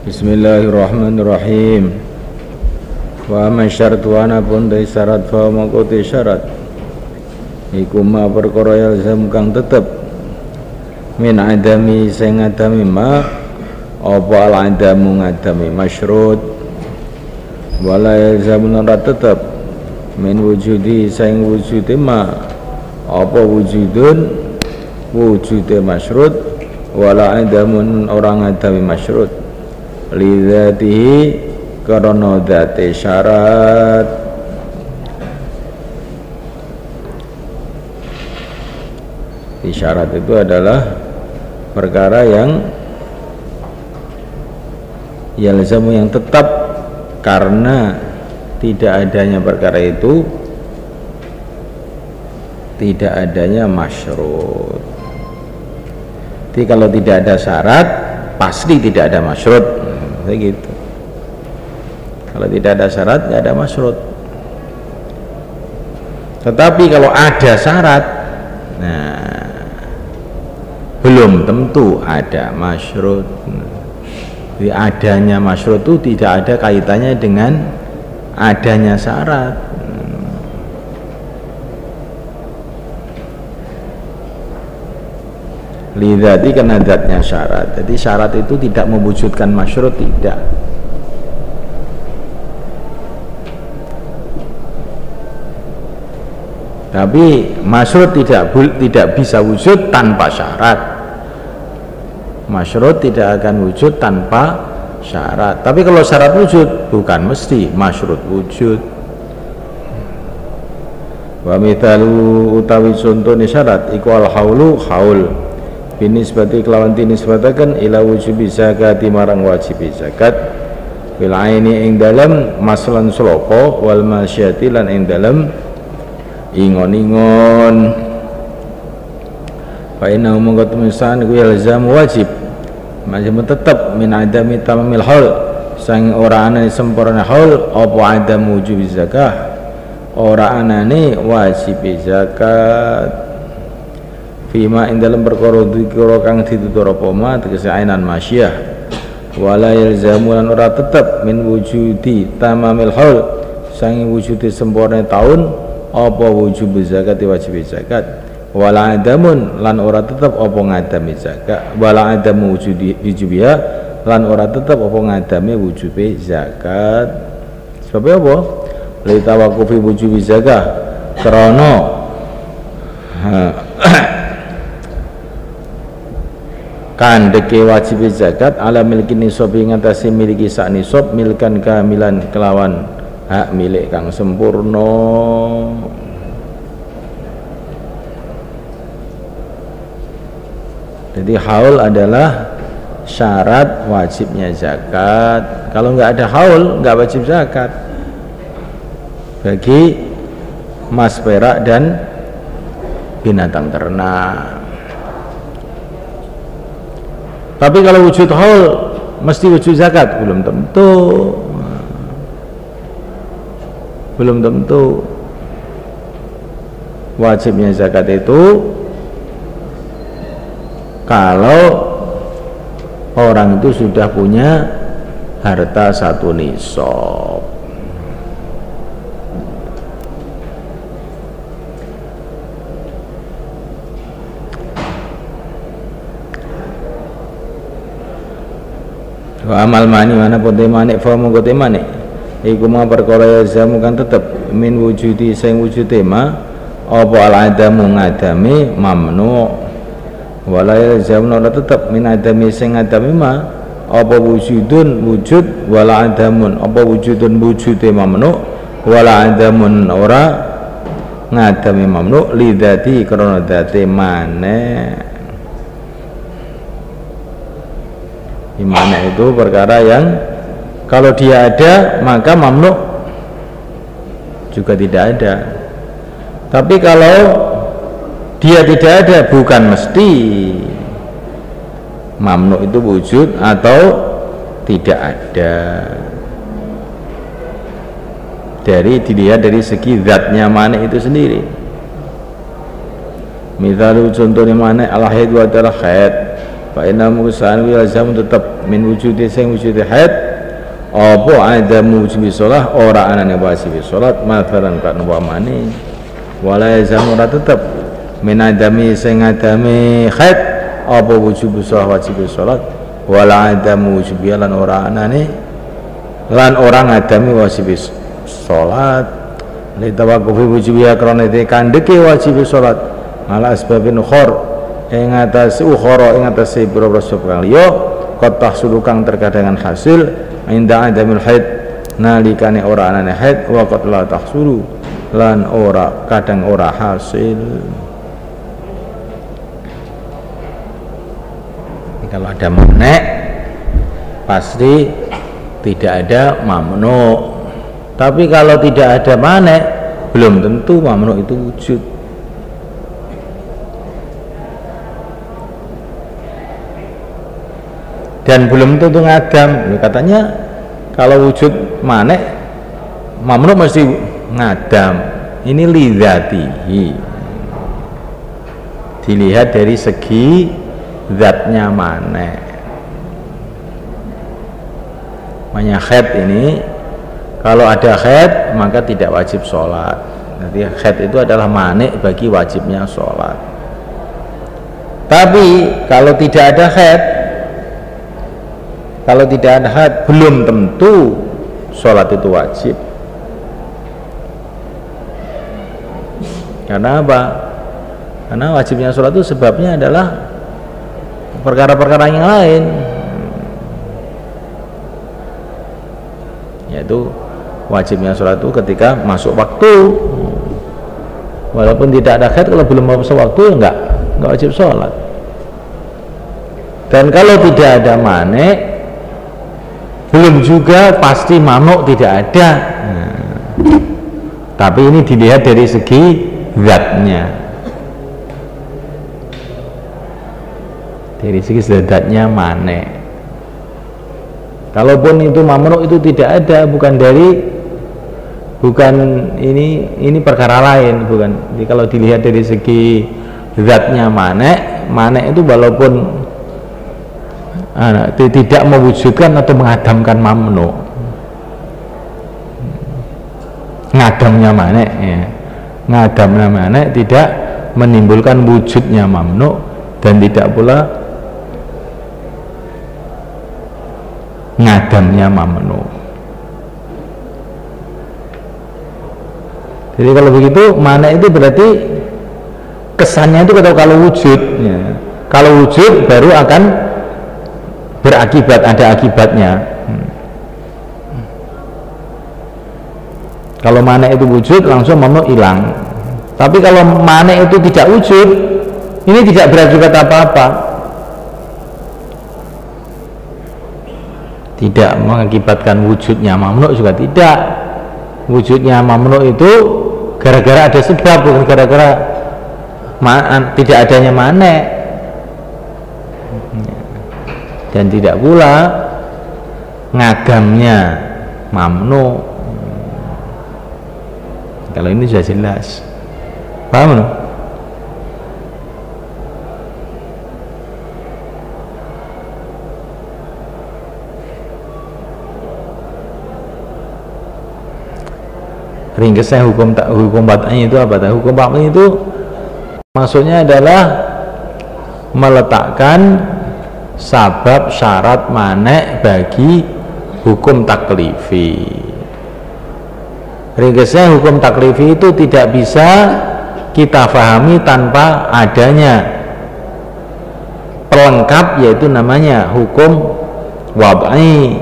Bismillahirrahmanirrahim. Wa man syaratu ana pun dai syarat fa mangkote syarat iku ma perkara yalzam kang tetep min adami sing adami ma apa al adamu ngadami masyrut wala yalzam ora tetep min wujudi sing wujude ma apa wujudun wujude masyrut wala adamun orang adami masyrut lidzatihi karena dzate syarat. Syarat itu adalah perkara yang yalzamu yang tetap karena tidak adanya perkara itu tidak adanya masyrut. Jadi kalau tidak ada syarat pasti tidak ada masyrut. Begitu. Kalau tidak ada syarat nggak ada masyrut. Tetapi kalau ada syarat, nah belum tentu ada masyrut. Jadi adanya masyrut itu tidak ada kaitannya dengan adanya syarat. Lidzati karena zatnya syarat. Jadi syarat itu tidak mewujudkan masyrut, tidak. Tapi masyrut tidak bisa wujud tanpa syarat. Masyrut tidak akan wujud tanpa syarat. Tapi kalau syarat wujud, bukan mesti masyrut wujud. Wa mithalu utawi contone syarat iku al haulu haul binisbati kelawan dinisbataken ila wujubi zakati marang wajib zakat bil aini ing dalem maslan slopo wal masyati lan ing dalem ingon-ingon fa inna mongko tumisan iku yalzam wajib majmu tetep min adami tamamil haul sang ora ana sempurna haul apa adam wujub zakah ora anane wajib zakat fima ing dalam perkara dikira kang ditutur apa ma tegese ainan masyah wala yalzamu lan ora tetep min wujudi tamamil haul sang wujudi sempurna taun apa wujub zakat wajib zakat wala adamun lan ora tetep apa ngadami zakat wala adamu wujudi wujubiha lan ora tetep apa ngadami wujub zakat. Sebab apa? Li tawaqqufi wujubi zakat krana kandeke wajib zakat ala milki nisab ing atase miliki sak nisab milkan kamilan kelawan hak milik kang sempurna. Jadi haul adalah syarat wajibnya zakat. Kalau nggak ada haul nggak wajib zakat bagi emas perak dan binatang ternak. Tapi kalau wujud haul mesti wujud zakat, belum tentu. Belum tentu. Wajibnya zakat itu kalau orang itu sudah punya harta satu nisab. Wa amal mani mana pun temane fa mongko temane iku ma perkara jamu kan tetep min wujudi sing wujude ma apa al adamu ngadami mamnu wala yalzamu ora tetep min adami sing ngadami ma apa wujudun wujud wala adamun apa wujudun wujude mamnu wala adamun ora ngadami mamnu lidzati karena dzate maneh. Imana itu perkara yang kalau dia ada maka mamnu juga tidak ada. Tapi kalau dia tidak ada bukan mesti mamnu itu wujud atau tidak ada. Dilihat dari segi zatnya mana itu sendiri. Misalnya contohnya mana al-haid wa adalah haid fa inna musan wa lazam tetep min wujudi sing wujudi haid apa ada mujibi sholat ora anane wajib sholat mathalan kan umpamane wala yazam ora tetep min adami sing adami haid apa wujud sholat wajib sholat wala ada mujibi lan ora anane lan orang adami wajib sholat li tawaqufi wujubi krana kandheke wajib sholat ala asbabin ukhra ing atase ukhra ing atase boro-boro sebab kang liya qad tahsulu kang terkadangan hasil inda adamil haid nalikane ora anane haid wa qad la tahsulu lan ora kadang ora hasil. Kalau ada manek pasti tidak ada mamnu, tapi kalau tidak ada manek belum tentu mamnu itu wujud. Dan belum tentu ngadam. Katanya kalau wujud manek mamnu mesti ngadam. Ini lidzatihi, dilihat dari segi zatnya manek. Makanya haid ini kalau ada haid maka tidak wajib sholat. Nanti haid itu adalah manik bagi wajibnya sholat. Tapi kalau tidak ada haid, kalau tidak ada haid belum tentu sholat itu wajib. Karena apa? Karena wajibnya sholat itu sebabnya adalah perkara-perkara yang lain, yaitu wajibnya sholat itu ketika masuk waktu. Walaupun tidak ada haid, kalau belum masuk waktu enggak wajib sholat. Dan kalau tidak ada manik, belum juga pasti mamnu tidak ada. Tapi ini dilihat dari segi zatnya, dari segi zatnya manek. Kalaupun itu mamnu itu tidak ada, bukan ini perkara lain, bukan. Jadi kalau dilihat dari segi zatnya manek itu walaupun tidak mewujudkan atau mengadamkan mamnu, ngadamnya manek ya. Ngadamnya manek tidak menimbulkan wujudnya mamnu dan tidak pula ngadamnya mamnu. Jadi kalau begitu manek itu berarti kesannya itu kalau wujud ya. Kalau wujud baru akan berakibat, ada akibatnya. Kalau manek itu wujud langsung mamnu hilang. Tapi kalau manek itu tidak wujud, ini tidak berakibat apa-apa, tidak mengakibatkan wujudnya mamnu juga tidak. Wujudnya mamnu itu gara-gara ada sebab, bukan gara-gara tidak adanya manek. Dan tidak pula ngagamnya mamnu. Kalau ini sudah jelas, paham no? Ringkasnya hukum bat'anya itu apa? Hukum bat'anya itu maksudnya adalah meletakkan sabab syarat manek bagi hukum taklifi. Ringkasnya hukum taklifi itu tidak bisa kita fahami tanpa adanya pelengkap, yaitu namanya hukum wad'i.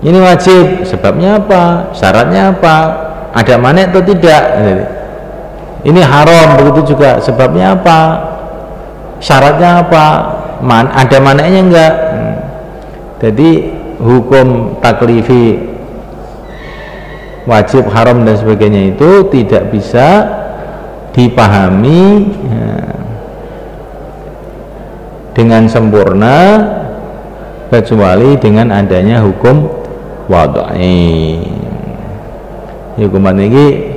Ini wajib, sebabnya apa? Syaratnya apa? Ada manek atau tidak? Ini haram, begitu juga sebabnya apa? Syaratnya apa? Ada maneknya enggak? Jadi hukum taklifi wajib, haram dan sebagainya itu tidak bisa dipahami dengan sempurna kecuali dengan adanya hukum wad'i. Hukuman ini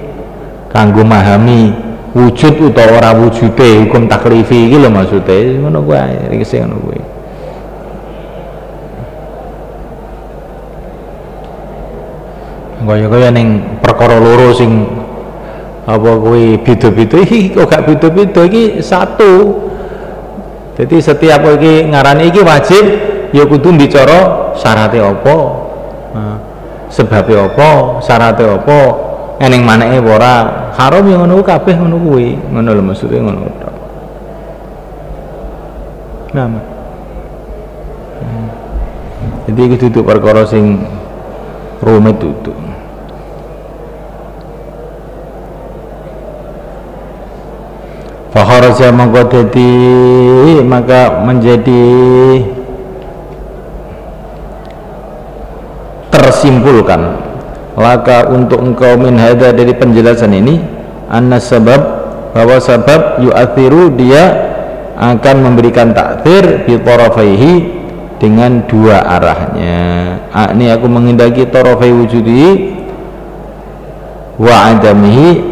kanggo memahami wujud utawa ora wujude hukum taklifi iki lho maksude ngono kuwi iki ngono kuwi. Kaya-kaya ning perkara loro sing apa kuwi beda-beda iki kok gak beda-beda iki satu. Jadi setiap iki ngarani iki wajib ya kudu bicara syaratnya apa, sebabnya apa, syaratnya apa, ening maneke ora haram ya ngono kabeh ngono kuwi, ngono lho maksudnya ngono tok. Nah, jadi iki duduk perkara sing rumit duduk. Fakharaja mengkodeti maka menjadi tersimpulkan laka untuk engkau min hadza dari penjelasan ini anna sabab bahwa sabab yu'athiru dia akan memberikan takdir bi tarafaihi dengan dua arahnya. Ini aku menghendaki tarafai wujudi wa adamihi,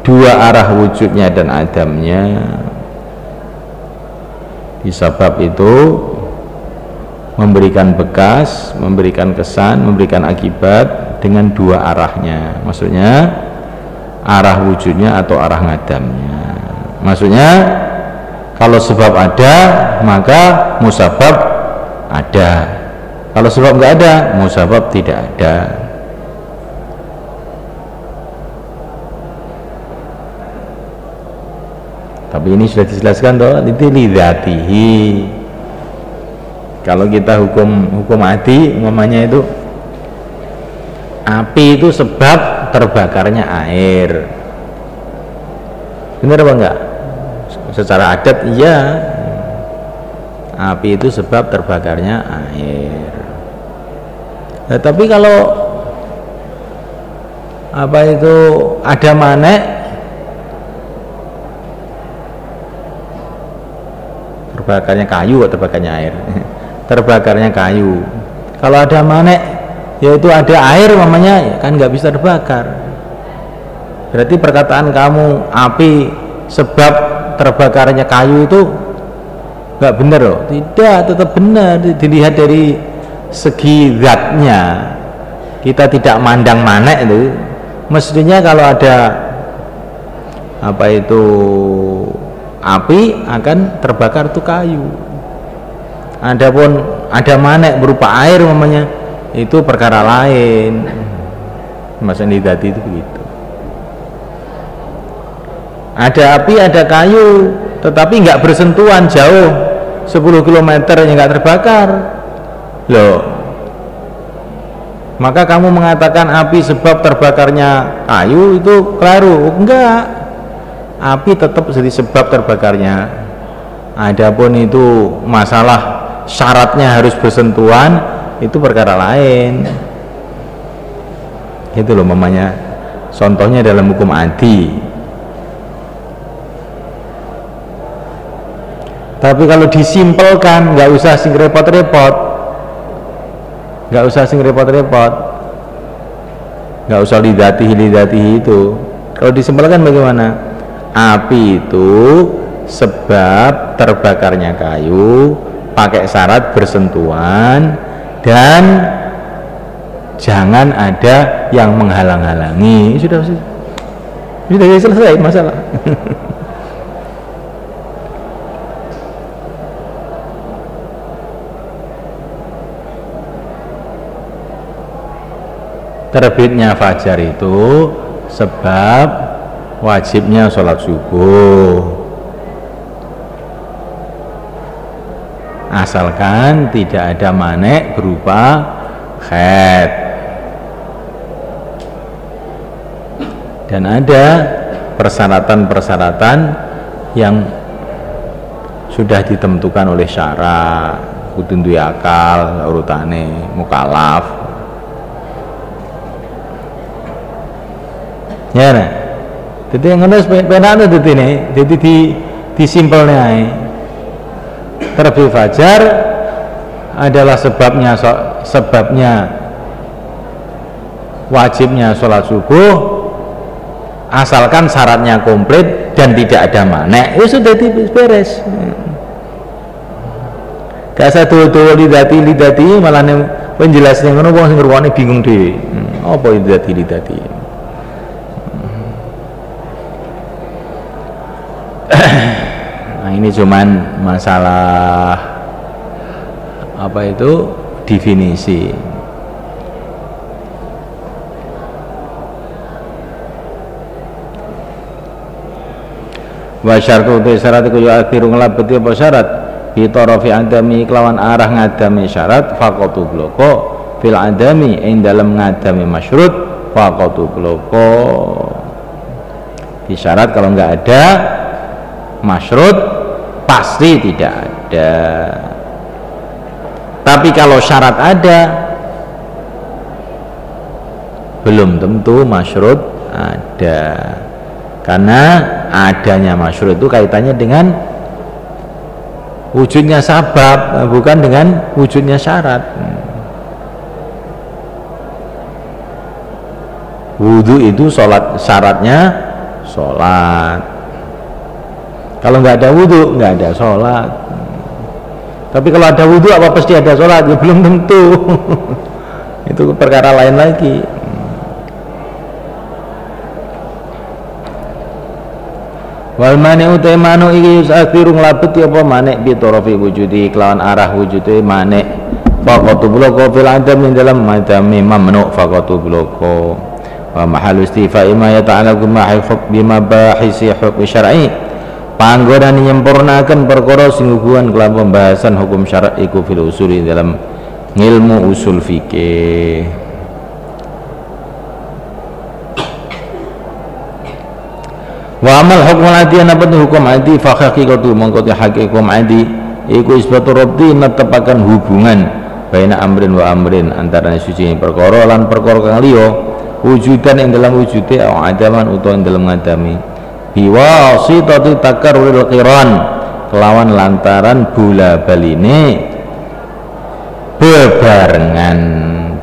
dua arah wujudnya dan adamnya. Di sabab itu memberikan bekas, memberikan kesan, memberikan akibat dengan dua arahnya. Maksudnya arah wujudnya atau arah ngadamnya. Maksudnya kalau sebab ada maka musabab ada, kalau sebab nggak ada musabab tidak ada. Tapi ini sudah dijelaskan toh, itu lidzatihi. Kalau kita hukum adi umpamanya itu api itu sebab terbakarnya air, benar apa enggak? Secara adat iya, api itu sebab terbakarnya air. Nah, tapi kalau apa itu ada manek terbakarnya kayu atau terbakarnya air terbakarnya kayu, kalau ada manek yaitu ada air mamanya kan nggak bisa terbakar. Berarti perkataan kamu api sebab terbakarnya kayu itu nggak benar loh. Tidak, tetap benar. Dilihat dari segi zatnya, kita tidak mandang manek itu. Mestinya kalau ada apa itu api akan terbakar tuh kayu. Adapun ada manek berupa air namanya itu perkara lain. Masa nidati itu begitu. Ada api, ada kayu, tetapi nggak bersentuhan jauh 10 km yang nggak terbakar. Loh, maka kamu mengatakan api sebab terbakarnya kayu itu keliru. Enggak, api tetap jadi sebab terbakarnya. Adapun itu masalah syaratnya harus bersentuhan itu perkara lain. Itu loh mamanya contohnya dalam hukum adi. Tapi kalau disimpelkan nggak usah sing repot-repot, nggak usah sing repot-repot, nggak usah lidatihi itu. Kalau disimpelkan bagaimana? Api itu sebab terbakarnya kayu pakai syarat bersentuhan dan jangan ada yang menghalang-halangi. Sudah selesai masalah. Terbitnya fajar itu sebab wajibnya sholat subuh, asalkan tidak ada manek berupa haid. Dan ada persyaratan-persyaratan yang sudah ditentukan oleh syara, kudu duwe akal, urutane mukallaf. Ya nah. Jadi ngono penane ditine, jadi disimpelne ae. Terbit fajar adalah sebabnya wajibnya sholat subuh, asalkan syaratnya komplit dan tidak ada manek, ya sudah beres. Gak usah tuh lidati malah penjelasnya ngono wong sing ngrungokne bingung dhewe. Apa lidati? Nah, ini cuman masalah apa itu definisi. Wa syartu syarat iku ya akhiru nglabeti apa syarat bitarafi adami kelawan arah ngadami syarat faqatu bloko fil adami ing dalam ngadami masyrut faqatu bloko. Di syarat kalau enggak ada masyrut pasti tidak ada. Tapi kalau syarat ada belum tentu masyrut ada. Karena adanya masyrut itu kaitannya dengan wujudnya sabab, bukan dengan wujudnya syarat. Wudu itu sholat, syaratnya sholat. Kalau nggak ada wudu, nggak ada sholat. Tapi kalau ada wudu, apa pasti ada sholat? Ya belum tentu. Itu perkara lain lagi. Wal mani utai manu iki yusakhiru nglabeti apa manek bi tarafi wujudi kelawan arah wujude manek faqatu bloko fil adam min dalam madami mamnu faqatu bloko wa mahal istifa'i ma yata'allaqu bima bahisi hukm syar'i panggonan nyempurnakan perkara sing hubungan kelawan pembahasan hukum syar'i iku fil usuli dalam ilmu usul fikih. Wa amal hukum adi apa tu hukum adi fa haqiqatu mongko hakikum adi iku isbatu rabdi netepaken hubungan baina amrin wa amrin antara suci perkara lan perkara kang liya wujudan ing dalam wujude au adaman utawa ing dalam ngadami biwasitati takarruril qiran kelawan lantaran bola baline bebarengan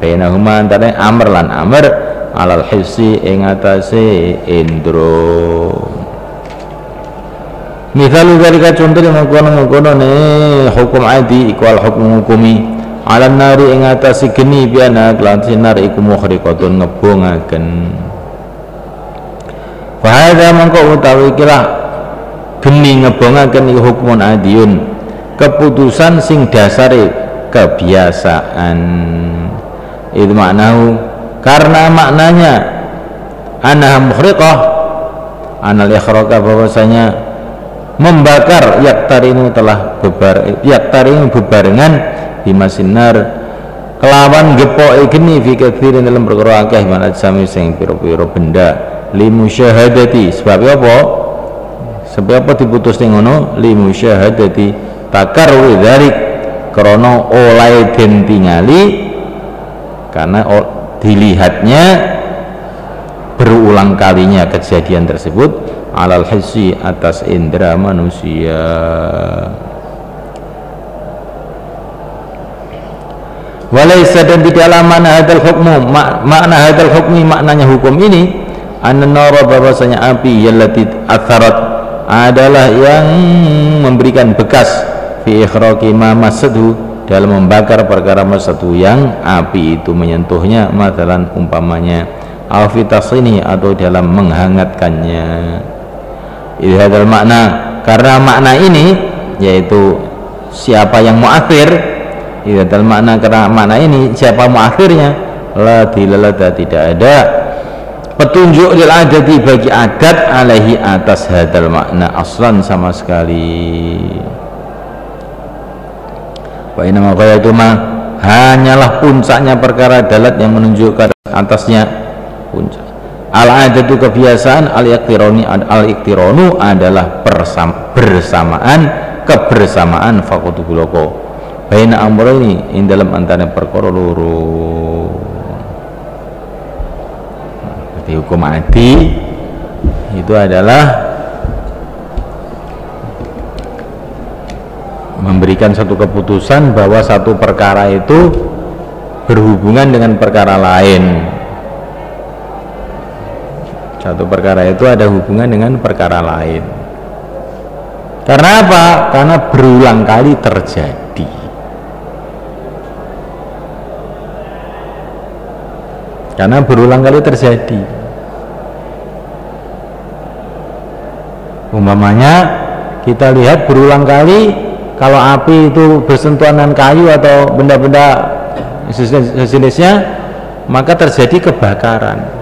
bainahuma antara amr lan amr alal hissi ing atase indra. Misalu dalika contoh yang mengkono ne hukum adi iku al hukum hukumi ala nari ing atase geni biana lan sinar iku mukhriqatun ngebongaken. Fa hadza mangko utawi kira geni ngebongaken iku hukumun adiyun keputusan sing dasare kebiasaan. Itu maknahu karena maknanya anha mukhriqah anal ikhraqah bahwasanya membakar yaktarinu telah yaktarinu bebarengan bimasinar kelawan gepoke geni fi katsirin dalam perkara akeh manat sami sing pira-pira benda limusyahadati sebab apa diputus ning ngono limusyahadati takarru dzalik krana oleh den tingali karena dilihatnya berulang kalinya kejadian tersebut alal hissi atas indera manusia. Walaysa dan tidaklah makna hadal hukmu makna hadal hukmi maknanya hukum ini an-nara bahwasanya api yallati atharat adalah yang memberikan bekas fi ikhraqi ma masadu dalam membakar perkara masadu yang api itu menyentuhnya matalan umpamanya alfitasini atau dalam menghangatkannya. Hadal makna karena makna ini yaitu siapa yang muakhir hadal makna karena makna ini siapa muakhirnya la dilalada tidak ada petunjuk lil adati bagi adat alaihi atas hadal makna aslan sama sekali. Wa inna ghayatuma hanyalah puncaknya perkara dalat yang menunjukkan atasnya puncak al-adatu kebiasaan al-iktironu adalah kebersamaan fakutu buloko baina amrayni in dalam antara perkara loro. Jadi hukum adi itu adalah memberikan satu keputusan bahwa satu perkara itu berhubungan dengan perkara lain. Satu perkara itu ada hubungan dengan perkara lain. Karena apa? Karena berulang kali terjadi. Karena berulang kali terjadi. Umpamanya kita lihat berulang kali kalau api itu bersentuhan dengan kayu atau benda-benda sejenisnya, maka terjadi kebakaran.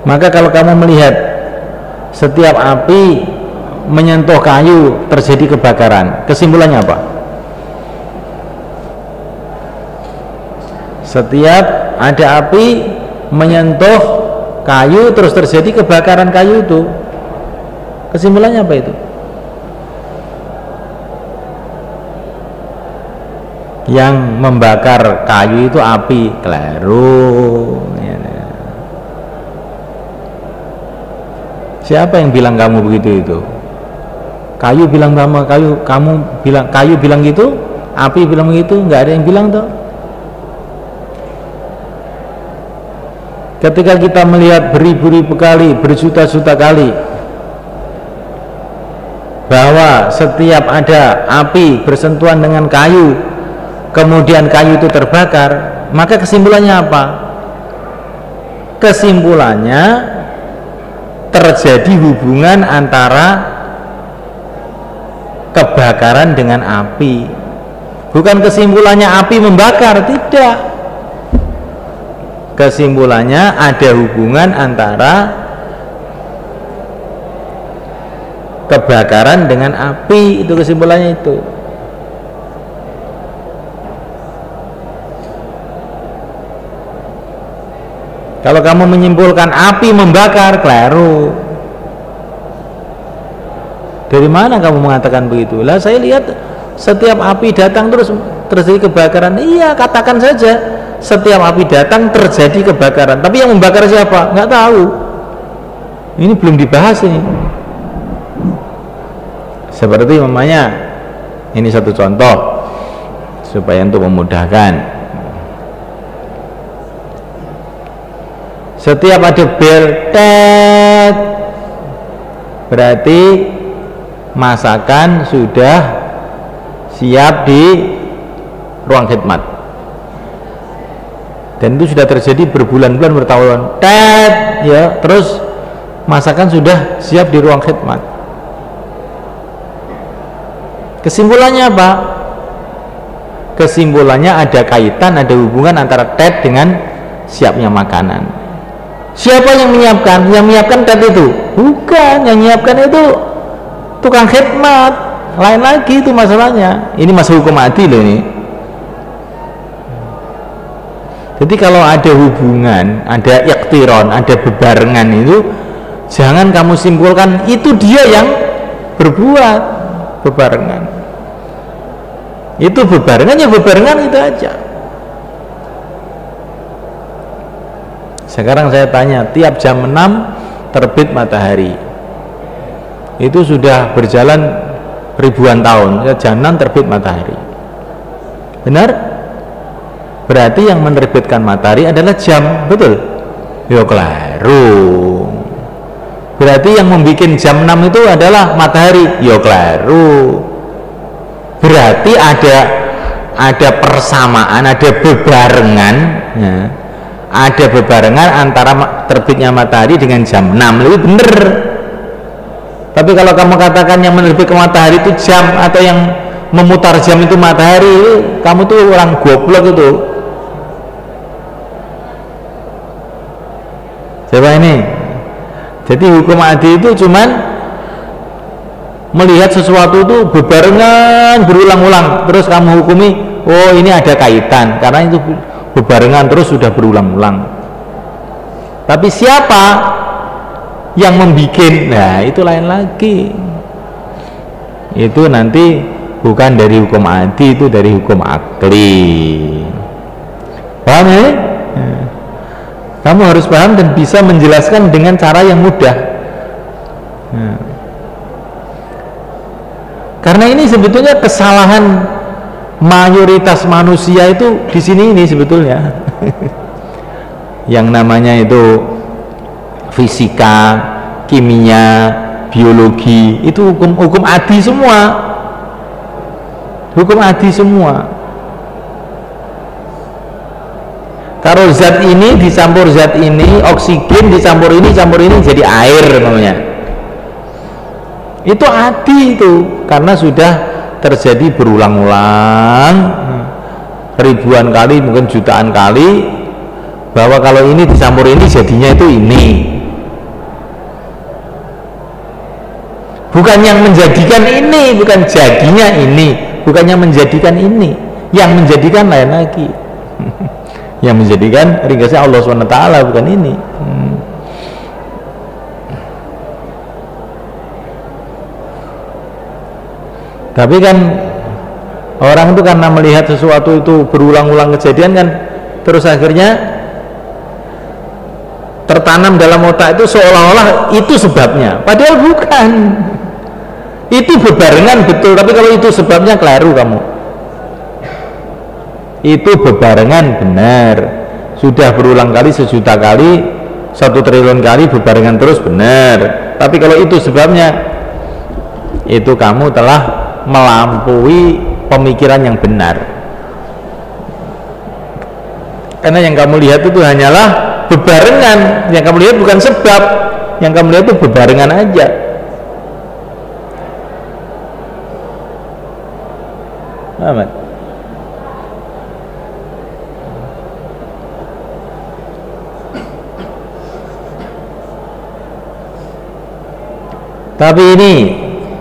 Maka kalau kamu melihat setiap api menyentuh kayu terjadi kebakaran, kesimpulannya apa? Setiap ada api menyentuh kayu terus terjadi kebakaran kayu itu, kesimpulannya apa itu? Yang membakar kayu itu api, keliru. Siapa yang bilang kamu begitu itu? Kayu bilang sama kayu, kamu bilang kayu bilang gitu, api bilang begitu, nggak ada yang bilang toh. Ketika kita melihat beribu-ribu kali, berjuta-juta kali bahwa setiap ada api bersentuhan dengan kayu, kemudian kayu itu terbakar, maka kesimpulannya apa? Kesimpulannya terjadi hubungan antara kebakaran dengan api. Bukan kesimpulannya api membakar, tidak. Kesimpulannya ada hubungan antara kebakaran dengan api, itu kesimpulannya itu. Kalau kamu menyimpulkan api membakar, keliru. Dari mana kamu mengatakan begitu? Lah saya lihat setiap api datang terus terjadi kebakaran. Iya, katakan saja setiap api datang terjadi kebakaran. Tapi yang membakar siapa? Nggak tahu. Ini belum dibahas ini. Seperti namanya, ini satu contoh supaya untuk memudahkan. Setiap ada bel tet, berarti masakan sudah siap di ruang khidmat, dan itu sudah terjadi berbulan-bulan, bertahun-tahun. Tet, ya, terus masakan sudah siap di ruang khidmat. Kesimpulannya apa? Kesimpulannya ada kaitan, ada hubungan antara tet dengan siapnya makanan. Siapa yang menyiapkan? Yang menyiapkan tet itu? Bukan, yang menyiapkan itu tukang khidmat. Lain lagi itu masalahnya. Ini masalah hukum adil loh ini. Jadi kalau ada hubungan, ada iktiron, ada bebarengan itu, jangan kamu simpulkan itu dia yang berbuat bebarengan. Itu bebarengan, ya bebarengan itu aja. Sekarang saya tanya, tiap jam 6 terbit matahari, itu sudah berjalan ribuan tahun. Jam 6 terbit matahari, benar? Berarti yang menerbitkan matahari adalah jam, betul? Yo keliru. Berarti yang membuat jam 6 itu adalah matahari. Yo keliru. Berarti ada persamaan, ada bebarengan, ya. Ada bebarengan antara terbitnya matahari dengan jam 6, lebih benar. Tapi kalau kamu katakan yang menerbitkan matahari itu jam, atau yang memutar jam itu matahari, kamu tuh orang goblok itu. Coba ini. Jadi hukum adil itu cuman melihat sesuatu itu bebarengan berulang-ulang, terus kamu hukumi, oh ini ada kaitan, karena itu bebarengan terus sudah berulang-ulang. Tapi siapa yang membuat? Nah itu lain lagi. Itu nanti bukan dari hukum adi, itu dari hukum akli. Paham ya? Kamu harus paham dan bisa menjelaskan dengan cara yang mudah. Karena ini sebetulnya kesalahan mayoritas manusia itu di sini ini sebetulnya. Yang namanya itu fisika, kimia, biologi, itu hukum adi semua. Hukum adi semua. Kalau zat ini dicampur zat ini, oksigen dicampur ini jadi air namanya. Itu adi itu, karena sudah terjadi berulang-ulang ribuan kali, mungkin jutaan kali, bahwa kalau ini dicampur ini jadinya itu ini. Bukan yang menjadikan ini, bukan jadinya ini, bukan yang menjadikan ini, yang menjadikan lain lagi. Yang menjadikan ringkasnya Allah SWT, bukan ini. Tapi kan orang itu karena melihat sesuatu itu berulang-ulang kejadian kan, terus akhirnya tertanam dalam otak itu seolah-olah itu sebabnya, padahal bukan. Itu bebarengan betul, tapi kalau itu sebabnya keliru kamu. Itu bebarengan benar, sudah berulang kali, sejuta kali, 1 triliun kali bebarengan terus benar. Tapi kalau itu sebabnya, itu kamu telah melampaui pemikiran yang benar. Karena yang kamu lihat itu hanyalah bebarengan, yang kamu lihat bukan sebab, yang kamu lihat itu bebarengan aja. Amat. Tapi ini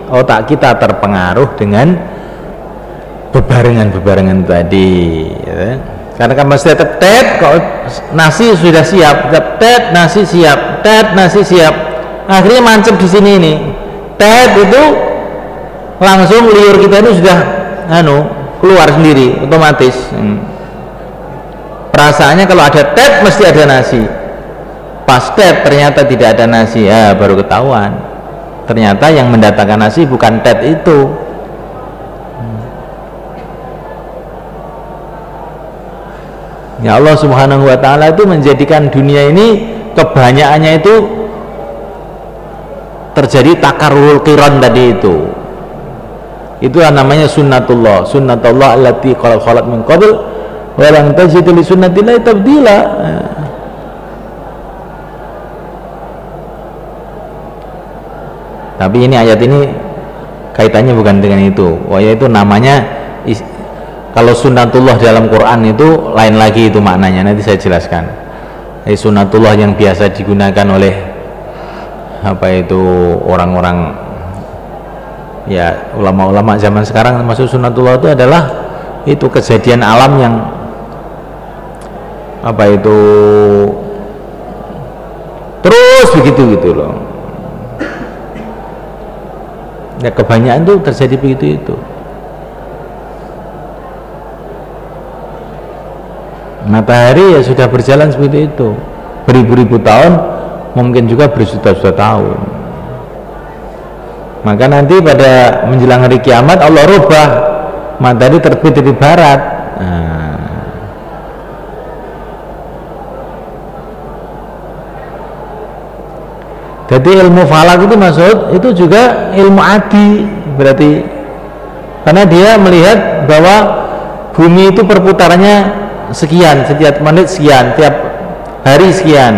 otak kita terpengaruh dengan bebarengan-bebarengan tadi, ya. Karena kan masih tetap kok nasi sudah siap, tetap nasi siap, nasi siap, akhirnya mancep di sini ini. Itu langsung liur kita itu sudah keluar sendiri otomatis. Perasaannya kalau ada mesti ada nasi. Pas ternyata tidak ada nasi, ya baru ketahuan. Ternyata yang mendatangkan nasi bukan itu. Ya Allah Subhanahu wa ta'ala itu menjadikan dunia ini kebanyakannya itu terjadi takarrul qiran tadi itu. Itulah namanya sunnatullah. Sunnatullah allati khalat min qabl wa lam tajid li sunnatillahi tabdila. Tapi ini ayat ini kaitannya bukan dengan itu. Yaitu namanya, kalau sunnatullah dalam Quran itu lain lagi itu maknanya, nanti saya jelaskan. Sunnatullah yang biasa digunakan oleh orang-orang, ya ulama-ulama zaman sekarang, maksud sunnatullah itu adalah itu kejadian alam yang terus begitu gitu loh. Ya kebanyakan itu terjadi begitu itu. Matahari ya sudah berjalan seperti itu beribu-ribu tahun, mungkin juga berjuta-juta tahun. Maka nanti pada menjelang hari kiamat Allah rubah, matahari terbit dari barat. Jadi ilmu falak itu maksud itu juga ilmu adi, berarti karena dia melihat bahwa bumi itu perputarannya sekian, setiap menit sekian, tiap hari sekian,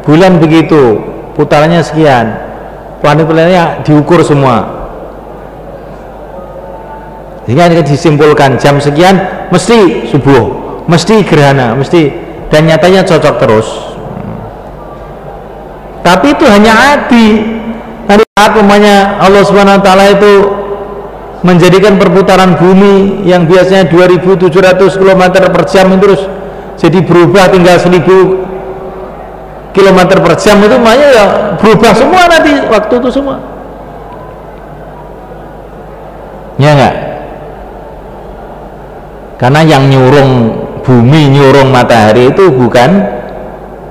bulan begitu, putarannya sekian, planet-planetnya diukur semua, sehingga disimpulkan jam sekian mesti subuh, mesti gerhana, mesti, dan nyatanya cocok terus. Tapi itu hanya adi. Hari saat umpamanya Allah Subhanahu wa ta'ala itu menjadikan perputaran bumi yang biasanya 2700 km per jam itu terus jadi berubah tinggal 1000 km per jam, itu makanya ya berubah semua nanti waktu itu semua. Ya enggak? Karena yang nyurung bumi, nyurung matahari itu bukan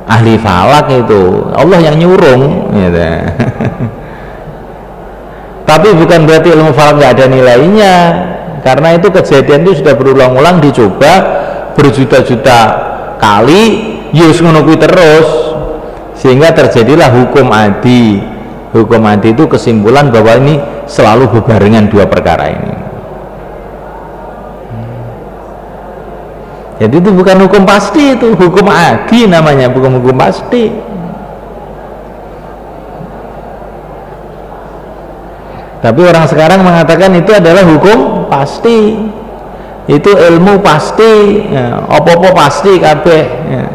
ahli falak, itu Allah yang nyurung gitu. Tapi bukan berarti ilmu falak nggak ada nilainya, karena itu kejadian itu sudah berulang-ulang dicoba berjuta-juta kali, yus ngono kuwi terus, sehingga terjadilah hukum adi. Hukum adi itu kesimpulan bahwa ini selalu berbarengan dua perkara ini. Jadi itu bukan hukum pasti, itu hukum adi namanya, bukan hukum pasti. Tapi orang sekarang mengatakan itu adalah hukum pasti, itu ilmu pasti, ya, opo-opo pasti kabeh, ya.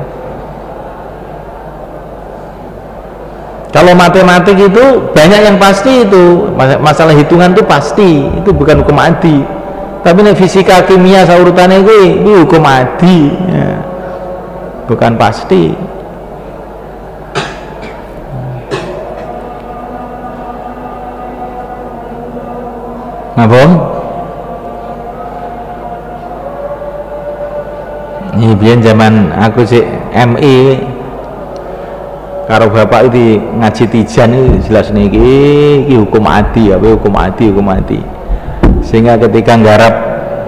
Kalau matematik itu banyak yang pasti, itu masalah hitungan itu pasti, itu bukan hukum adi. Tapi nih fisika kimia saurutannya itu hukum adi, ya. Bukan pasti. Napa? Ini biyen zaman aku sih MI karo bapak itu ngaji tijan itu jelas niki hukum adi, apa hukum adi, hukum adi. Sehingga ketika nggarap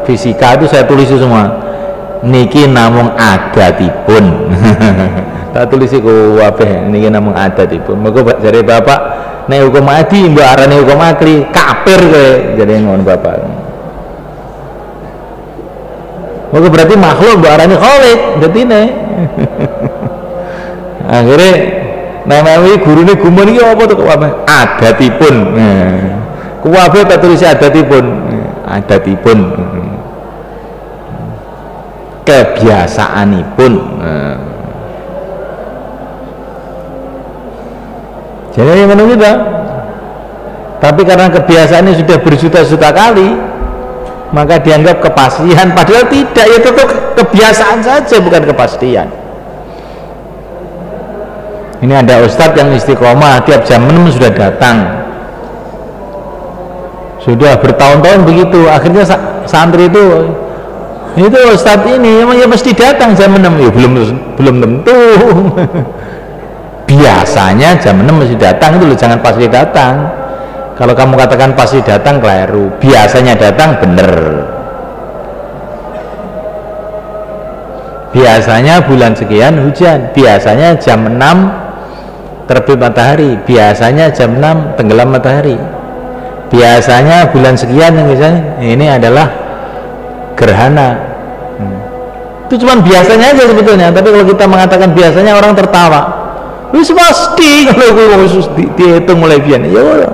fisika itu saya tulis semua. Niki namung adatipun. Tak tulis iku kabeh niki namung adatipun. Mergo jare bapak nek hukum adi mbok arane hukum akli, kafir kowe, jare ngono bapak. Mergo berarti makhluk mbok arane khalik, dadine. Akhirnya namawi gurune gumun iki apa to kok adatipun. Kuwabe tak tulis adatipun. Adatipun. Kebiasaanipun. Jadi yang menurut kita, tapi karena kebiasaan ini sudah berjuta-juta kali, maka dianggap kepastian, padahal tidak, ya tetap kebiasaan saja, bukan kepastian. Ini ada ustadz yang istiqomah, tiap jam 6 sudah datang, sudah bertahun-tahun begitu. Akhirnya santri itu ustadz ini emang ya mesti datang jam 6, ya belum tentu. Biasanya jam 6 mesti datang, itu loh, jangan pasti datang. Kalau kamu katakan pasti datang, keliru. Biasanya datang, bener. Biasanya bulan sekian hujan, biasanya jam 6 terbit matahari, biasanya jam 6 tenggelam matahari, biasanya bulan sekian, misalnya ini adalah gerhana. Itu cuma biasanya aja sebetulnya. Tapi kalau kita mengatakan biasanya, orang tertawa. Wis pasti kalau dihitung mulai biyen, ya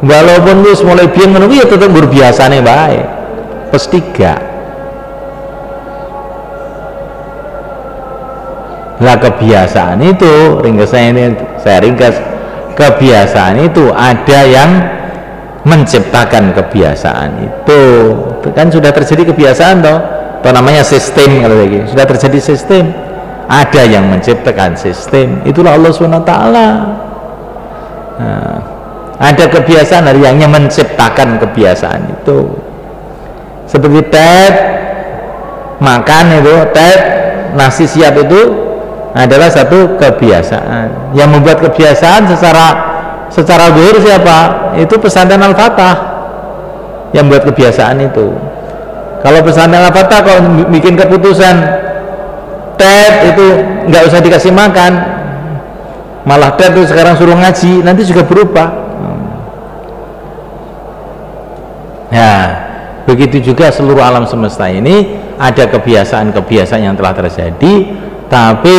walaupun wis mulai biyen ngono ya tetep berbiasane bae. Pasti gak. Lah kebiasaan itu, saya ringkas, kebiasaan itu ada yang menciptakan kebiasaan itu kan sudah terjadi kebiasaan toh, atau namanya sistem. Kalau lagi sudah terjadi sistem, ada yang menciptakan sistem, itulah Allah SWT. Nah, ada kebiasaan, ada yang menciptakan kebiasaan itu. Seperti tet makan itu, tet nasi siap itu adalah satu kebiasaan. Yang membuat kebiasaan secara zuhur siapa? Itu pesantren Al-Fatah yang buat kebiasaan itu. Kalau pesantren Al-Fatah kalau bikin keputusan tet itu nggak usah dikasih makan, malah tet itu sekarang suruh ngaji, nanti juga berubah. Ya, begitu juga seluruh alam semesta ini ada kebiasaan-kebiasaan yang telah terjadi, tapi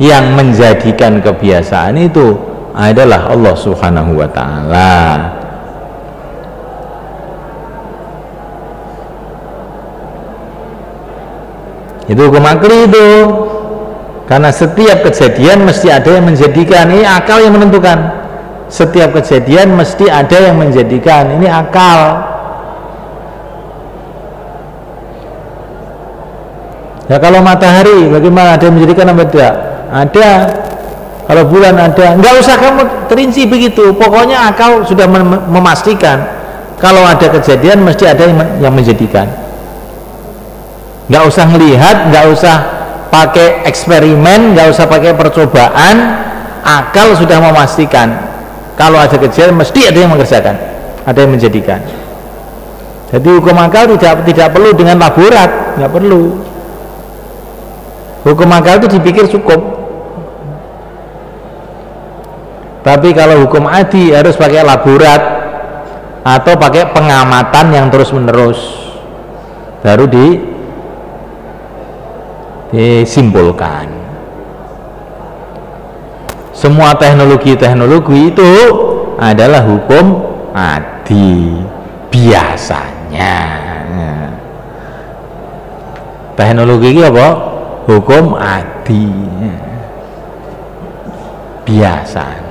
yang menjadikan kebiasaan itu adalah Allah Subhanahu wa Ta'ala. Itu hukum akli itu, karena setiap kejadian mesti ada yang menjadikan. Ini akal yang menentukan. Setiap kejadian mesti ada yang menjadikan. Ini akal. Ya kalau matahari bagaimana, ada yang menjadikan apa tidak? Ada. Kalau bulan ada. Nggak usah kamu terinci begitu, pokoknya akal sudah memastikan kalau ada kejadian mesti ada yang menjadikan. Nggak usah melihat, nggak usah pakai eksperimen, nggak usah pakai percobaan, akal sudah memastikan kalau ada kejadian mesti ada yang mengerjakan, ada yang menjadikan. Jadi hukum akal tidak perlu dengan laborat, nggak perlu. Hukum akal itu dipikir cukup. Tapi kalau hukum adi harus pakai laborat atau pakai pengamatan yang terus menerus, baru disimpulkan. Semua teknologi itu adalah hukum adi biasanya. Teknologi ini apa? Hukum adi biasanya.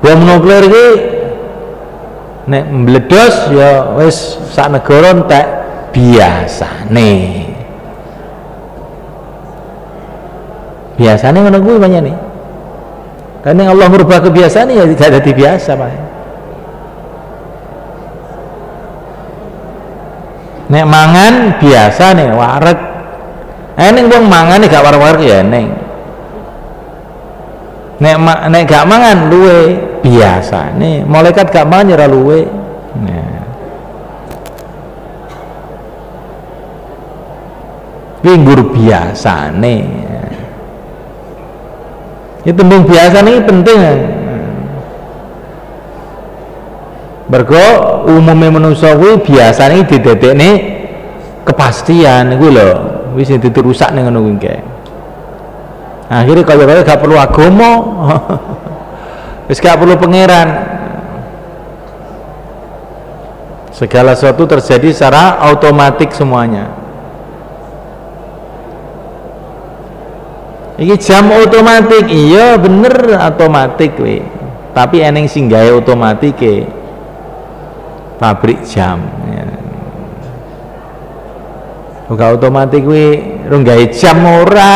Bom nuklir iki nek meledos ya wis sak negara entek biasane. Biasane ngono kuwi pancene. Karena Allah merubah kebiasaan ya tidak jadi biasa, Pak. Nek mangan biasa nih wareg. Ning wong mangan gak wareg-wareg ya ning. Nek gak mangan luwe biasa nih, malaikat gak mangan ya luwe. Nah. Pinggir biasa nih. Ini tembung biasa nih penting. Mergo umumnya manusia kuwi biasane didadekne kepastian iku lho, wis diterusak ning ngono kuwi. Akhirnya kaya gak perlu agama. Wis gak perlu pangeran. Segala sesuatu terjadi secara otomatis semuanya. Iki jam otomatis, iya bener otomatis we. Tapi eneng sing gawe otomatis ke pabrik jam. Ya. Bukan otomatis we rong gawe jam ora.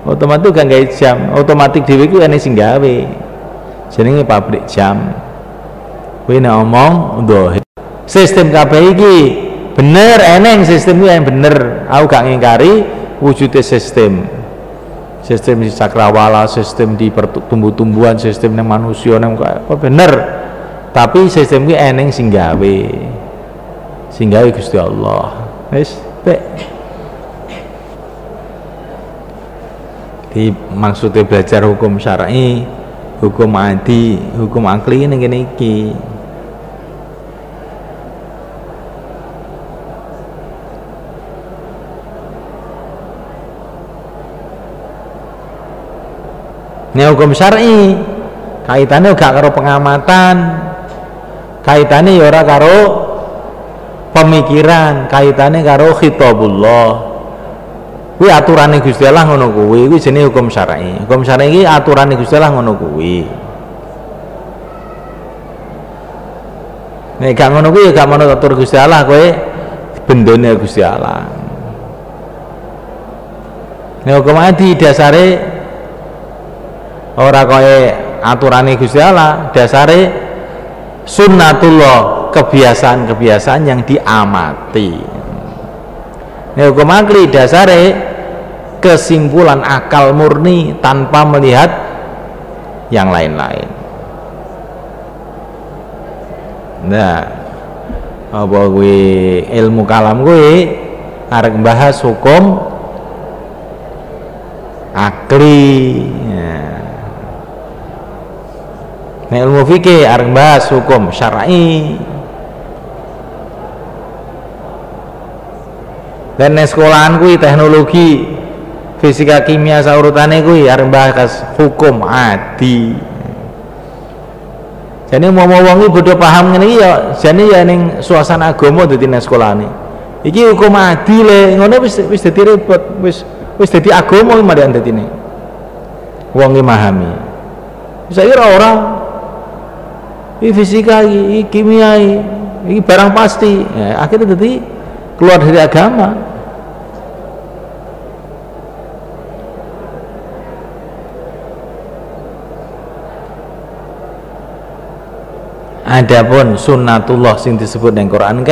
Otomatis gak gawe jam, otomatis dhewe ku eneng sing gawe. Jenenge pabrik jam. Kuwi nek omong ndhoh. Sistem kabeh iki bener eneng sistem ku yang bener. Aku gak ngingkari wujudnya sistem di cakrawala, sistem di tumbuh-tumbuhan, sistem yang manusia yang apa bener, tapi sistem ini eneng sing gawe Gusti Allah. Wis di maksudnya belajar hukum syar'i, hukum adi, hukum akli ini ngene iki. Ini hukum syar'i kaitannya gak karo pengamatan, kaitannya ya ora karo pemikiran, kaitannya karo khitabullah. Kuwi aturane Gusti Allah ngono kuwi jenenge hukum syar'i. Hukum syar'i iki aturane Gusti Allah ngono kuwi. Nek gak ngono kuwi ya gak manut atur Gusti Allah, kowe bendone Gusti Allah. Nek hukum adi dasare ora kaya aturane Gusti Allah, dasare sunnatullah, kebiasaan-kebiasaan yang diamati. Nek hukum akli dasare kesimpulan akal murni tanpa melihat yang lain-lain. Nah, apa kuwi ilmu kalam kuwi arek bahas hukum akli. Nek ilmu fikih arep bahas hukum syar'i. Dan nek sekolahan kuwi teknologi fisika kimia saurutane kuwi arep bahas hukum adi. Jadi mau wong iki bodho paham ngene iki ya jane ya ning suasana agama dadi nek sekolahane. Iki hukum adi le ngono wis dadi ribet, wis dadi agama iki madan dadine. Wong iki memahami. Saya kira orang ini fisika, ini kimia, ini barang pasti ya, akhirnya jadi keluar dari agama. Adapun sunnatullah sing disebut ning Quran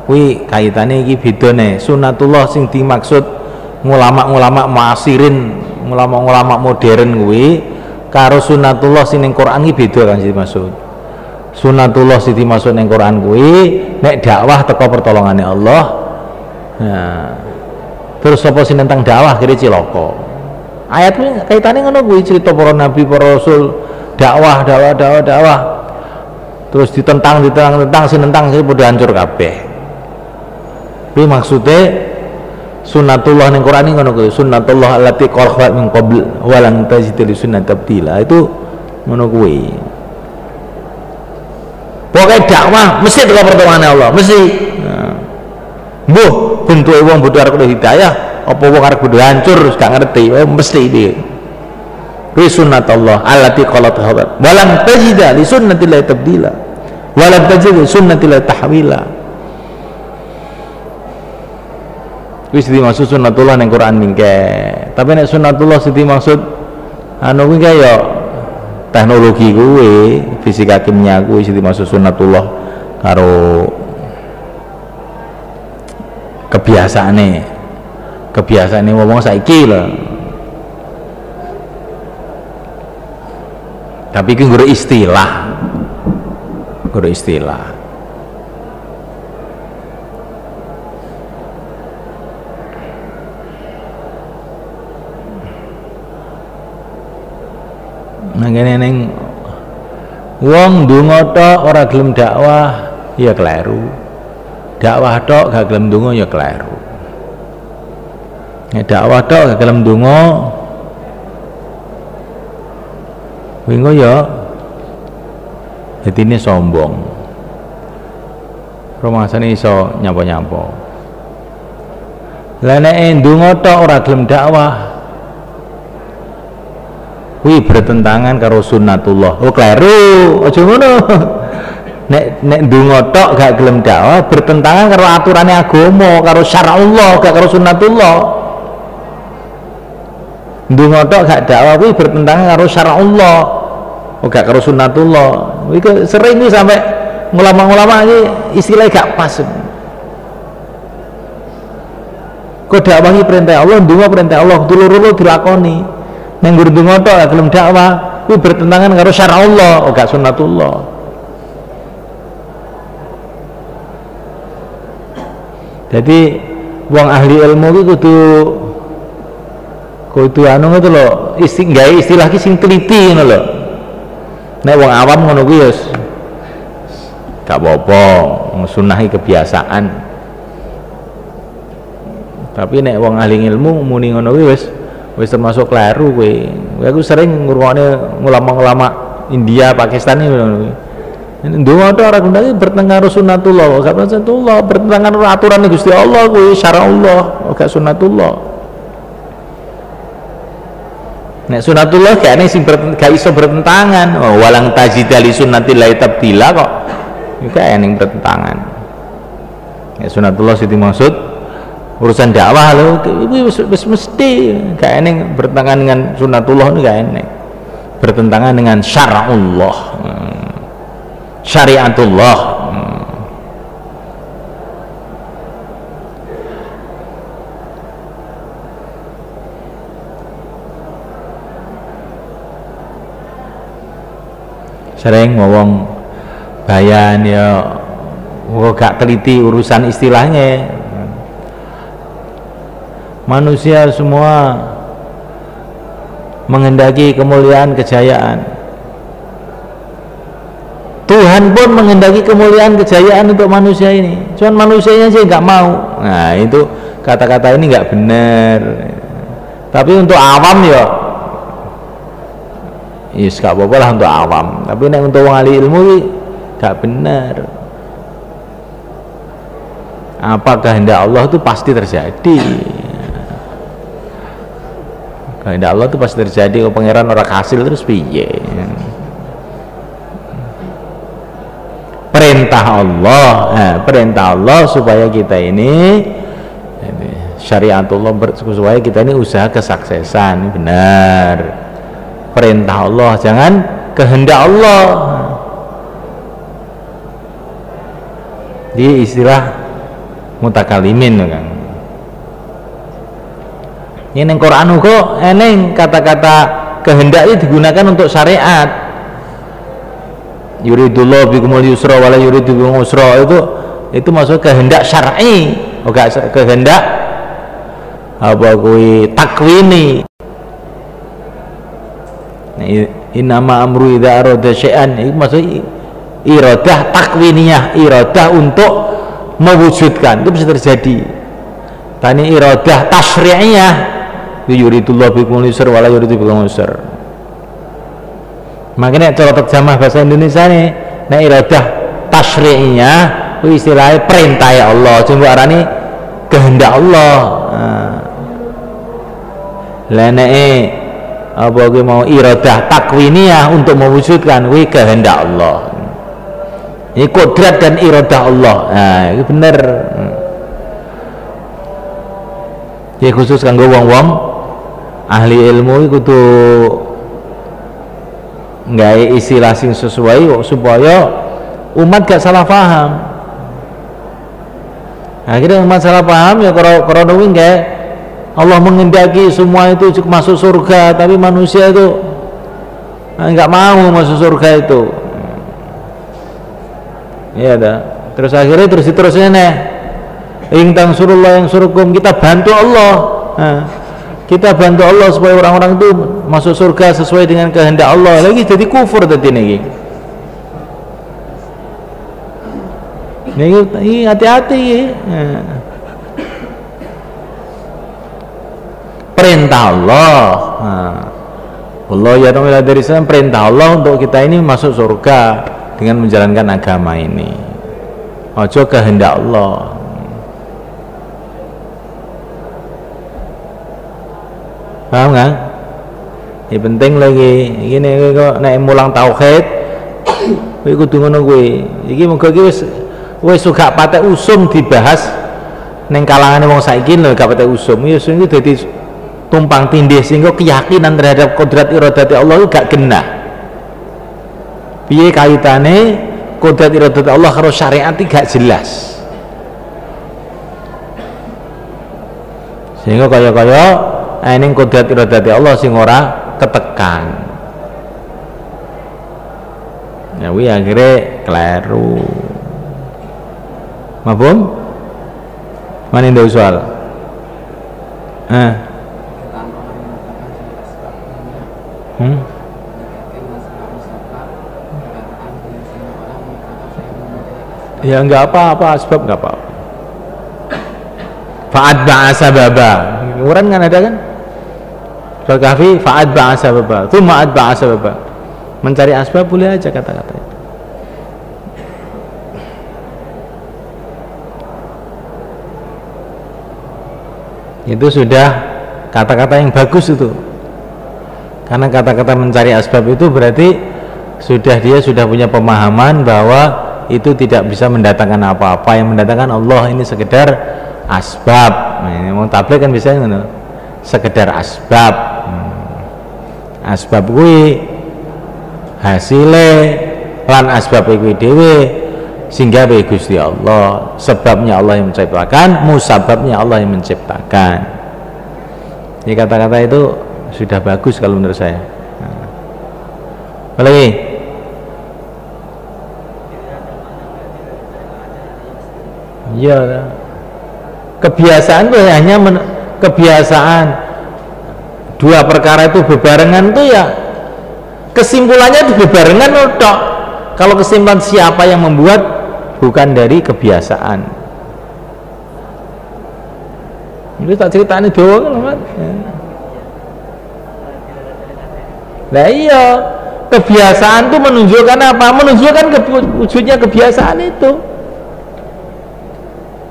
kuwi kaitane iki bedane. Sunnatullah sing dimaksud ulama-ulama muasirin ulama-ulama modern kuwi karo sunatullah sing ning Quran iki beda kan dimaksud. Sunatullah sing dimaksud ning Quran kuwi nek dakwah teko pertolongane Allah. Nah, terus sapa sing nentang dakwah kira cilaka. Ayat kuwi kaitane ngono kuwi cerita para nabi, para rasul, dakwah. Terus ditentang sing nentang sing padha hancur kabeh. Kuwi maksude sunatullah ning Quran iki ngono kuwi. Sunatullah allati qad khalat min qabl wa lan tajid li sunnati tabdila. Itu ngono kuwi. Pokoknya dakwah mesti teko pertolongane Allah, mesti. Mbuh bentuke wong bodho arep hidayah, apa wong arep bodho hancur gak ngerti, mesti iki. Kuwi sunnatullah allati qalat khalat. Wa lan tajid li sunnati la tabdila. Wa lan tajid li sunnati la tahwila. Kuwi sing dimaksud sunnatullah ning Quran mingke. Tapi nek sunnatullah sing dimaksud anu kuwi kaya teknologi kuwi, fisika kimia kuwi sing dimaksud sunnatullah karo kebiasaane wong saiki lho. Tapi iki nggo istilah. Nangene ning wong ndonga tok ora gelem dakwah ya kleru. Dakwah tok gak gelem ndonga ya kleru. Nek dakwah tok gak gelem ndonga wingo ya dadine sombong. Rumasane iso nyapa-nyapa. Lah nek ndonga tok ora gelem dakwah kuwi bertentangan karo sunnatullah. Oh kleru, aja ngono. Nek ndonga tok gak gelem dakwah bertentangan karo aturane agama, karo syar'ullah, gak karo sunnatullah. Ndonga tok gak dakwah kuwi bertentangan karo syar'ullah, oh gak karo sunnatullah. Iki sering iki sampai ulama-ulama iki istilahnya gak pas. Kok dakwah iki perintah Allah, ndonga perintah Allah, dulur-dulur dilakoni. Nang nggur ndonga tok gak gelem dakwah kuwi bertentangan karo syar'ullah, oh gak sunnatullah. Jadi wong ahli ilmu ki kudu anu ngono lho, gawe istilah ki sing teliti ngono lho. Nek wong awam ngono kuwi ya gak apa-apa, sunahi kebiasaan. Tapi nek wong ahli ilmu muni ngono kuwi wis termasuk kleru kuwi. Aku sering ngrungokne ulama-ulama India, Pakistan iki ngono kuwi. Ndonga tok ora guna bertentangan sunnatullah, gak sunnatullah, bertentangan aturan Gusti Allah kuwi syara'ullah, gak sunnatullah. Nek sunnatullah gak sing gak iso bertentangan. Oh, walang tajidali sunnatillahi tabdila kok. Iku gak ning bertentangan. Nek sunnatullah sing dimaksud urusan dakwah lho, kuwi wis mesti gak ning bertentangan dengan sunnatullah niku gak enek. Bertentangan dengan syara'ullah. Syariatullah. Sering ngomong bayan ya gak teliti urusan istilahnya. Manusia semua menghendaki kemuliaan, kejayaan. Tuhan pun menghendaki kemuliaan, kejayaan untuk manusia ini. Cuman manusianya sih nggak mau. Nah itu kata-kata ini nggak benar. Tapi untuk awam ya, yes gak apa-apa lah untuk awam. Tapi untuk wong ahli ilmu nggak benar. Apa kehendak Allah itu pasti terjadi. Kehendak Allah itu pasti terjadi. Kalau pangeran orang hasil terus piye? Perintah Allah supaya kita ini syariatullah supaya kita ini usaha kesuksesan, benar. Perintah Allah, jangan kehendak Allah. Di istilah mutakalimin kan. Ini Quran uga eneng kata-kata kehendak itu digunakan untuk syariat. Yuridullah bikumul yusra wala yuridu bikumul usra, itu maksud kehendak syar'i, bukan kehendak apa kuwi takwini. Innama amru idza arada syai'an, itu maksud iradah takwiniyah, iradah untuk mewujudkan, itu bisa terjadi. Tani iradah tasyri'iyah, yuridullah bikumul yusra wala yuridu bikumul usra. Makanya cara terjemah bahasa Indonesia nih, nek iradah tasyri'iyah itu istilahnya perintah ya Allah, cuma arani kehendak Allah. Lah nek apa gue mau iradah takwiniyah untuk mewujudkan, wi kehendak Allah. Ini kodrat dan iradah Allah. Nah, itu bener. Ya khusus kanggo wong-wong ahli ilmu itu kudu nggawe istilah sing sesuai supaya umat gak salah paham. Akhirnya umat salah paham ya karena winge Allah mengendaki semua itu masuk surga, tapi manusia itu nggak mau masuk surga itu. Iya dah. Terus akhirnya terusnya nih. In tansurullah yang surukum, kita bantu Allah. Nah, kita bantu Allah supaya orang-orang itu masuk surga sesuai dengan kehendak Allah. Lagi jadi kufur tadi nih. Ini hati-hati. Perintah Allah. Allah ya dari sana perintah Allah untuk kita ini masuk surga dengan menjalankan agama ini. Ojo kehendak Allah. Paham kan? Ini penting lagi. Ini kok nek mulang tauhid, kowe kudu ngono kuwi. Iki muga iki wis suka patek usum dibahas ning kalangane wong saiki lho, gak patek usum. Ya sing dadi tumpang tindih sehingga keyakinan terhadap kodrat iradati Allah itu gak genah. Piye kaitane kodrat iradati Allah karo syariat gak jelas. Sehingga kaya-kaya ning kodrat iradati Allah sing ora ketekan. Ya wi akhirnya keliru. Mafhum? Mana ndak soal? Ya enggak apa-apa, sebab enggak apa-apa. Fa'ad ba'asa baba. Quran kan ada kan? Surah Kahfi fa'ad ba'asa baba. Tsumma ad ba'asa baba. Mencari asbab boleh aja kata-kata itu. Itu sudah kata-kata yang bagus itu. Karena kata-kata mencari asbab itu berarti dia sudah punya pemahaman bahwa itu tidak bisa mendatangkan apa-apa. Yang mendatangkan Allah ini sekedar asbab. Nah, ini mau tabligh kan bisa ngono. Sekedar asbab. Asbab kuwi hasile lan asbab kuwi dhewe sehingga be Gusti Allah. Sebabnya Allah yang menciptakan, musababnya Allah yang menciptakan. Ini kata-kata itu sudah bagus kalau menurut saya. Apa lagi? Ya, kebiasaan itu hanya kebiasaan. Dua perkara itu bebarengan itu ya kesimpulannya itu bebarengan tok. Kalau kesimpulan siapa yang membuat bukan dari kebiasaan. Ini tak ceritanya doang kan, Nah iya, kebiasaan itu menunjukkan apa? Menunjukkan wujudnya kebiasaan itu.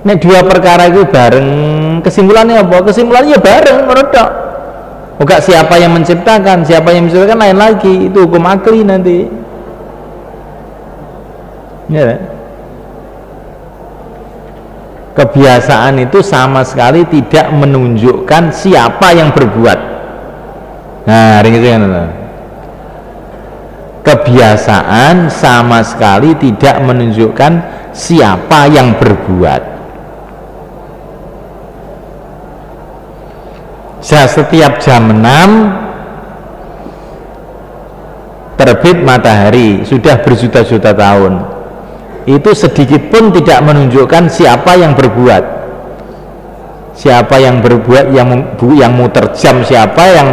Nek dua perkara itu bareng, kesimpulannya apa? Kesimpulannya ya bareng, merodok. Bukan siapa yang menciptakan, siapa yang menciptakan lain lagi. Itu hukum akli nanti. Ya. Kebiasaan itu sama sekali tidak menunjukkan siapa yang berbuat. Nah, ring itu kan. Kebiasaan sama sekali tidak menunjukkan siapa yang berbuat. Setiap jam 6 terbit matahari, sudah berjuta-juta tahun. Itu sedikit pun tidak menunjukkan siapa yang berbuat, siapa yang berbuat, yang muter jam, siapa yang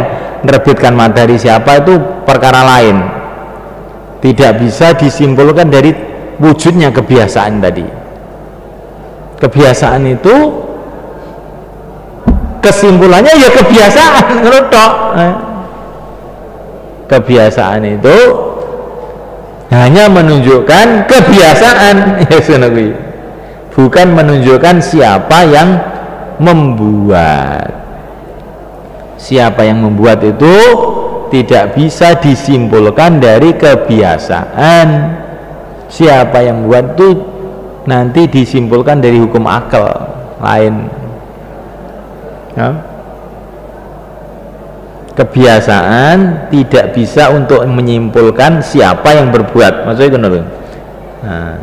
menerbitkan matahari, siapa, itu perkara lain. Tidak bisa disimpulkan dari wujudnya kebiasaan tadi. Kebiasaan itu kesimpulannya ya kebiasaan, ngerutok. Kebiasaan itu hanya menunjukkan kebiasaan, bukan menunjukkan siapa yang membuat. Siapa yang membuat itu tidak bisa disimpulkan dari kebiasaan. Siapa yang membuat itu nanti disimpulkan dari hukum akal lain. Ya. Kebiasaan tidak bisa untuk menyimpulkan siapa yang berbuat, maksudnya itu. Nah,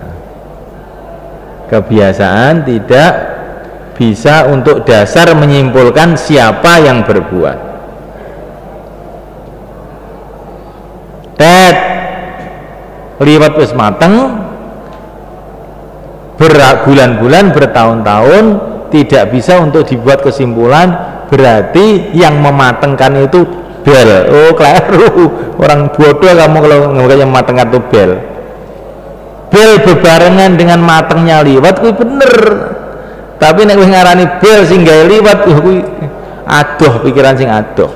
kebiasaan tidak bisa untuk dasar menyimpulkan siapa yang berbuat. Tet liwat wis mateng, berbulan-bulan, bertahun-tahun, tidak bisa untuk dibuat kesimpulan berarti yang mematengkan itu bel. Oh, keliru, orang bodoh kamu kalau yang mematengkan itu bel. Bel bebarengan dengan matengnya liwat kuwi bener, tapi nek wis ngarani bel sing gawe liwat kuwi adoh, pikiran sing adoh.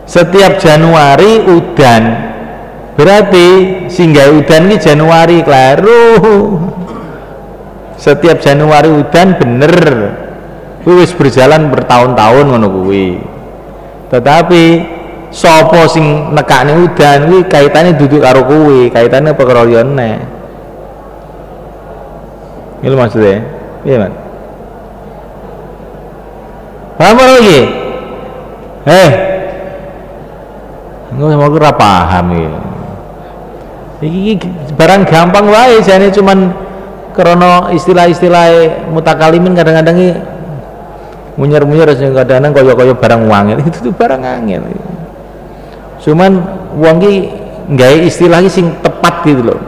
Setiap Januari udan, berarti sing gawe udan iki Januari, keliru. Setiap Januari udan bener, kuwi wis berjalan bertahun-tahun ngono kuwi. Tetapi sapa sing nekakne udan kuwi kaitane duduk karo kuwi, kaitane perkara liyane. Iki maksudnya, piye, Mas? Paham lagi? Engko mau ora paham iki. Iki barang gampang wae, jane cuman karena istilah-istilah mutakalimin kadang-kadang ini munyer-munyer, kadang-kadang kaya-kaya barang wangil. Itu barang angel. Cuman wong ki nggawe istilah sing tepat gitu loh.